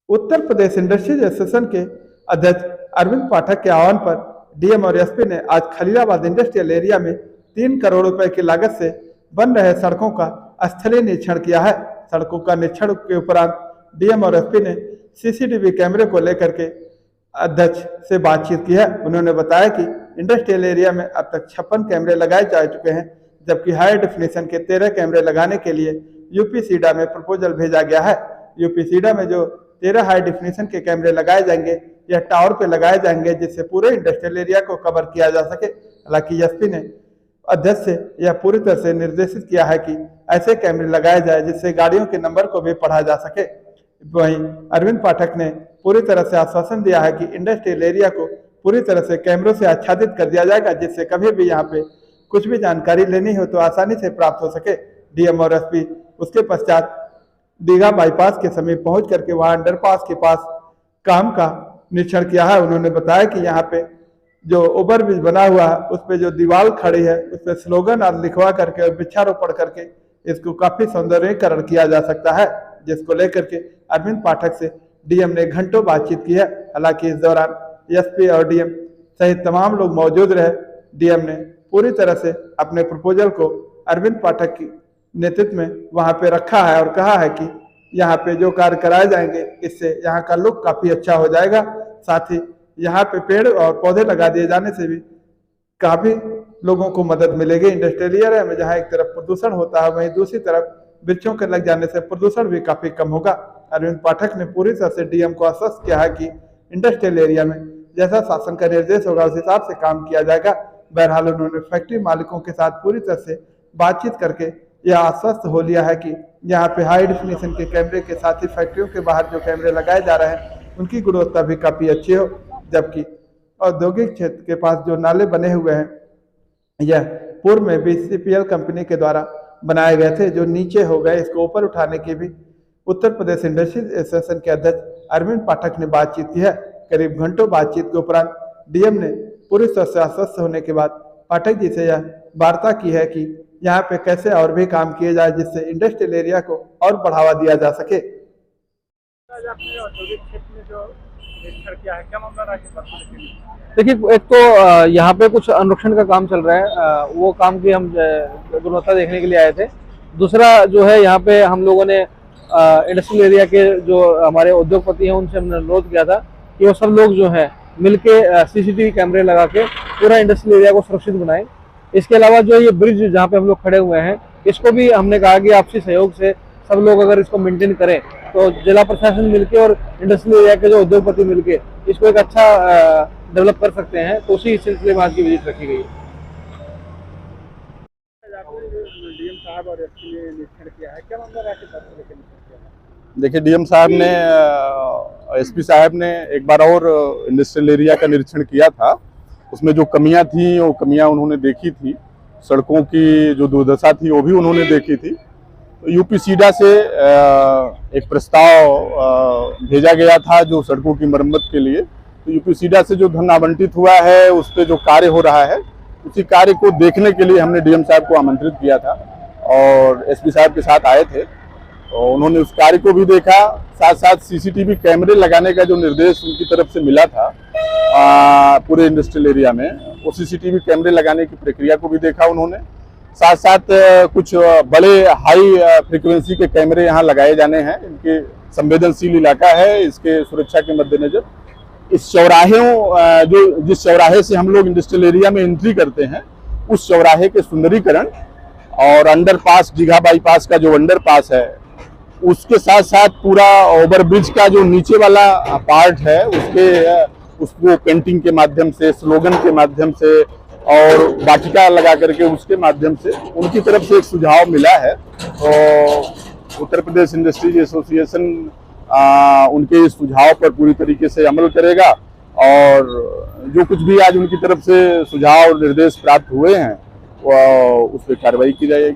Uttar Pradesh industries association के अध्यक्ष अरविंद पाठक के आह्वान पर डीएम और एसपी ने आज खलीलाबाद इंडस्ट्रियल एरिया में 3 करोड़ रुपए की लागत से बन रहे सड़कों का स्थलीय निरीक्षण किया है। सड़कों का निरीक्षण के उपरांत डीएम और एसपी ने सीसीटीवी कैमरे को लेकर के अध्यक्ष से बातचीत की है। उन्होंने बताया कि इंडस्ट्रियल एरिया में अब तक 56 कैमरे लगाए जा चुके हैं, जबकि हाई डेफिनेशन के 13 कैमरे लगाने के लिए यूपी सीडा में प्रपोजल भेजा गया है। यूपी सीडा में जो 13 हाई डेफिनेशन के कैमरे लगाए जाएंगे यह टावर पे लगाए जाएंगे, जिससे पूरे इंडस्ट्रियल एरिया को कवर किया जा सके। हालांकि एसपी ने अध्यक्ष से यह पूरी तरह से निर्देशित किया है कि ऐसे कैमरे लगाए जाए जिससे गाड़ियों के नंबर को भी पढ़ा जा सके। वहीं अरविंद पाठक ने पूरी तरह से आश्वासन दिया है कि इंडस्ट्रियल एरिया को पूरी तरह से कैमरों से आच्छादित कर दिया जाएगा, जिससे कभी भी यहाँ पे कुछ भी जानकारी लेनी हो तो आसानी से प्राप्त हो सके। डीएम और एसपी उसके पश्चात दीघा बाईपास के समीप पहुंच करके वहां अंडरपास के पास काम का निरीक्षण किया है। उन्होंने बताया कि यहाँ पे जो ओवरब्रिज बना हुआ है उस पे जो दीवार खड़ी है उस पे स्लोगन आदि लिखवा करके और वृक्षारोपण करके इसको काफी सौंदर्यीकरण किया जा सकता है, जिसको लेकर के अरविंद पाठक से डीएम ने घंटों बातचीत की है। हालांकि इस दौरान एसपी और डीएम सहित तमाम लोग मौजूद रहे। डीएम ने पूरी तरह से अपने प्रपोजल को अरविंद पाठक की नेतृत्व में वहां पे रखा है और कहा है कि यहाँ पे जो कार्य कराए जाएंगे इससे यहाँ का लुक काफी अच्छा हो जाएगा। साथ ही यहाँ पे पेड़ और पौधे लगा दिए जाने से भी काफी लोगों को मदद मिलेगी। इंडस्ट्रियल एरिया में जहाँ एक तरफ प्रदूषण होता है वहीं दूसरी तरफ वृक्षों के लग जाने से प्रदूषण भी काफी कम होगा। अरविंद पाठक ने पूरी तरह से डीएम को आश्वस्त किया है कि इंडस्ट्रियल एरिया में जैसा शासन का निर्देश होगा उस हिसाब से काम किया जाएगा। बहरहाल उन्होंने फैक्ट्री मालिकों के साथ पूरी तरह से बातचीत करके यह आश्वस्त हो लिया है कि यहाँ पे हाई डेफिनेशन के कैमरे के साथ ही फैक्ट्रियों के बाहर जो कैमरे लगाए जा रहे हैं उनकी गुणवत्ता भी काफी अच्छी हो। जबकि औद्योगिक क्षेत्र के पास जो नाले बने हुए हैं यह पूर्व में बीसीपीएल कंपनी के द्वारा बनाए गए थे, जो नीचे हो गए। इसको ऊपर उठाने की भी उत्तर प्रदेश इंडस्ट्रीज एसोसिएशन के अध्यक्ष अरविंद पाठक ने बातचीत की है। करीब घंटों बातचीत के उपरांत डीएम ने पूरी तरह से आश्वस्त होने के बाद पाठक जी से यह वार्ता की है कि यहाँ पे कैसे और भी काम किए जाए जिससे इंडस्ट्रियल एरिया को और बढ़ावा दिया जा सके। आज आपने औद्योगिक क्षेत्र में जो निरीक्षण किया है, क्या मामला रहा है? देखिए, एक तो यहाँ पे कुछ अनुरक्षण का काम चल रहा है, वो काम की हम गुणवत्ता देखने के लिए आए थे। दूसरा जो है यहाँ पे हम लोगों ने इंडस्ट्रियल एरिया के जो हमारे उद्योगपति हैं उनसे हमने अनुरोध किया था कि वो सब लोग जो है मिलके सीसीटीवी कैमरे लगा के पूरा इंडस्ट्रियल एरिया को सुरक्षित बनाएं। इसके अलावा जो ये ब्रिज जहाँ पे हम लोग खड़े हुए हैं इसको भी हमने कहा कि आपसी सहयोग से सब लोग अगर इसको मेंटेन करें तो जिला प्रशासन मिलके और इंडस्ट्रियल एरिया के जो उद्योगपति मिलके इसको एक अच्छा डेवलप कर सकते हैं। तो उसी सिलसिले में आज की विजिट रखी गई है। डीएम साहब और एसपी ने निरीक्षण किया है, क्या मामला रहा है? देखिए, डीएम साहब ने एसपी साहब ने एक बार और इंडस्ट्रियल एरिया का निरीक्षण किया था। उसमें जो कमियां थी वो कमियां उन्होंने देखी थी, सड़कों की जो दुर्दशा थी वो भी उन्होंने देखी थी। तो यूपी सीडा से एक प्रस्ताव भेजा गया था जो सड़कों की मरम्मत के लिए। तो यूपी सीडा से जो धन आवंटित हुआ है उस पर जो कार्य हो रहा है उसी कार्य को देखने के लिए हमने डीएम साहब को आमंत्रित किया था और एसपी साहब के साथ आए थे। तो उन्होंने उस कार्य को भी देखा, साथ साथ सीसीटीवी कैमरे लगाने का जो निर्देश उनकी तरफ से मिला था पूरे इंडस्ट्रियल एरिया में, वो सीसीटीवी कैमरे लगाने की प्रक्रिया को भी देखा उन्होंने। साथ साथ कुछ बड़े हाई फ्रीक्वेंसी के कैमरे यहाँ लगाए जाने हैं। इनके संवेदनशील इलाका है, इसके सुरक्षा के मद्देनजर इस चौराहे जिस चौराहे से हम लोग इंडस्ट्रियल एरिया में एंट्री करते हैं उस चौराहे के सुंदरीकरण और अंडरपास, दीघा बाईपास का जो अंडरपास है उसके साथ साथ पूरा ओवरब्रिज का जो नीचे वाला पार्ट है उसको पेंटिंग के माध्यम से, स्लोगन के माध्यम से और वाटिका लगा करके उसके माध्यम से उनकी तरफ से एक सुझाव मिला है। तो उत्तर प्रदेश इंडस्ट्रीज एसोसिएशन उनके इस सुझाव पर पूरी तरीके से अमल करेगा और जो कुछ भी आज उनकी तरफ से सुझाव और निर्देश प्राप्त हुए हैं उस पर कार्रवाई की जाएगी।